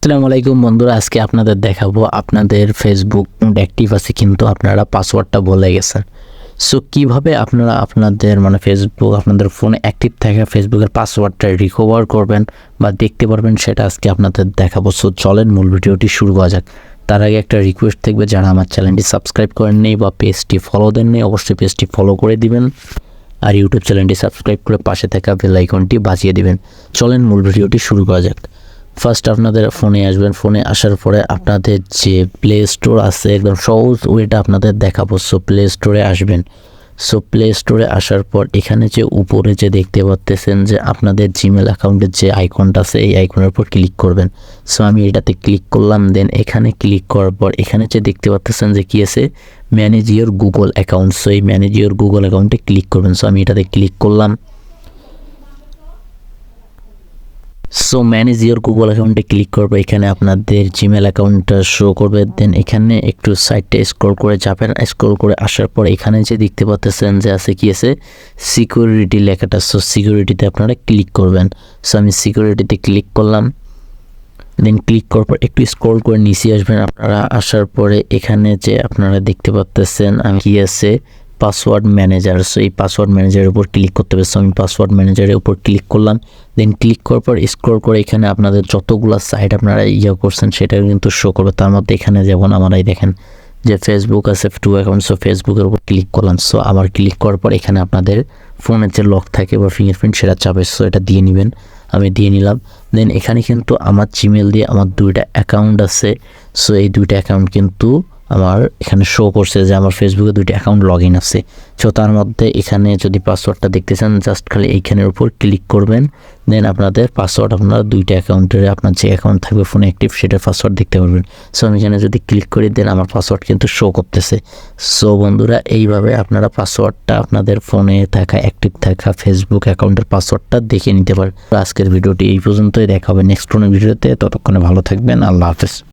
আসসালামু আলাইকুম বন্ধুরা, আজকে আপনাদের দেখাবো আপনাদের ফেসবুক অ্যাক্টিভ আছে কিন্তু আপনারা পাসওয়ার্ডটা ভুলে গেছেন। সো কীভাবে আপনারা আপনাদের ফেসবুক আপনাদের ফোনে অ্যাক্টিভ থাকা ফেসবুকের পাসওয়ার্ডটা রিকভার করবেন বা দেখতে পারবেন সেটা আজকে আপনাদের দেখাবো। সো চলেন মূল ভিডিওটি শুরু করা যাক। তার আগে একটা রিকোয়েস্ট থাকবে, যারা আমার চ্যানেলটি সাবস্ক্রাইব করেননি বা পেজটি ফলো দেননি অবশ্যই পেজটি ফলো করে দিবেন, আর ইউটিউব চ্যানেলটি সাবস্ক্রাইব করে পাশে থাকা বেল আইকনটি বাজিয়ে দিবেন। চলেন মূল ভিডিওটি শুরু করা যাক। ফার্স্ট আপনাদের ফোনে আসবেন, ফোনে আসার পরে আপনাদের যে প্লে স্টোর আছে একদম সহজ ওয়েটা আপনাদের দেখাবো। সো প্লে স্টোরে আসবেন। সো প্লে স্টোরে আসার পর এখানে যে উপরে যে দেখতে পাচ্ছেন যে আপনাদের জিমেল অ্যাকাউন্টের যে আইকনটা আছে এই আইকনের উপর ক্লিক করবেন। সো আমি এটাতে ক্লিক করলাম। দেন এখানে ক্লিক করার পর এখানে যে দেখতে পাচ্ছেন যে কী আছে, manage your Google account. So এই ম্যানেজ ইওর গুগল অ্যাকাউন্টে ক্লিক করবেন। সো আমি এটাতে ক্লিক করলাম। সো ম্যানেজ ইওর গুগল অ্যাকাউন্টে ক্লিক করবো, এখানে আপনাদের জিমেল অ্যাকাউন্টটা শো করবে। দেন এখানে একটু সাইডটা স্ক্রল করে যাবেন। স্ক্রল করে আসার পর এখানে যে দেখতে পাচ্ছেন যে আছে কি আছে সিকিউরিটি লেখাটা। সো সিকিউরিটিতে আপনারা ক্লিক করবেন। সো আমি সিকিউরিটিতে ক্লিক করলাম। দেন ক্লিক করার পর একটু স্ক্রল করে নিচে আসবেন। আপনারা আসার পরে এখানে যে আপনারা দেখতে পাচ্ছেন আমি কি আছে পাসওয়ার্ড ম্যানেজার। সো এই পাসওয়ার্ড ম্যানেজারের উপর ক্লিক করতে হবে। সো আমি পাসওয়ার্ড ম্যানেজারের উপর ক্লিক করলাম। দেন ক্লিক করার পর স্ক্রল করে এখানে আপনাদের যতগুলো সাইট আপনারা করছেন সেটা কিন্তু শো করবে। তার মধ্যে এখানে যেমন আমারাই দেখেন যে ফেসবুক আছে 2 অ্যাকাউন্ট। সো ফেসবুকের উপর ক্লিক করলাম। সো আবার ক্লিক করার পর এখানে আপনাদের ফোনের যে লক থাকে বা ফিঙ্গারপ্রিন্ট সেটা চাপে। সো এটা দিয়ে নেবেন, আমি দিয়ে নিলাম। দেন এখানে কিন্তু আমার জিমেল দিয়ে আমার 2টা অ্যাকাউন্ট আছে। সো এই 2টা অ্যাকাউন্ট কিন্তু আমার এখানে শো করছে যে আমার ফেসবুকে 2টা অ্যাকাউন্ট লগ ইন আছে। সো তার মধ্যে এখানে যদি পাসওয়ার্ডটা দেখতে চান জাস্ট খালি এইখানের উপর ক্লিক করবেন। দেন আপনাদের পাসওয়ার্ড আপনারা 2টা অ্যাকাউন্টের আপনার যে অ্যাকাউন্ট থাকবে ফোনে অ্যাক্টিভ সেটার পাসওয়ার্ড দেখতে পারবেন। সো আমি এখানে যদি ক্লিক করি দেন আমার পাসওয়ার্ড কিন্তু শো করতেছে। সো বন্ধুরা এইভাবে আপনারা পাসওয়ার্ডটা আপনাদের ফোনে থাকা অ্যাক্টিভ থাকা ফেসবুক অ্যাকাউন্টের পাসওয়ার্ডটা দেখে নিতে পারেন। আজকের ভিডিওটি এই পর্যন্তই, দেখা হবে নেক্সট কোনো ভিডিওতে। ততক্ষণে ভালো থাকবেন, আল্লাহ হাফেজ।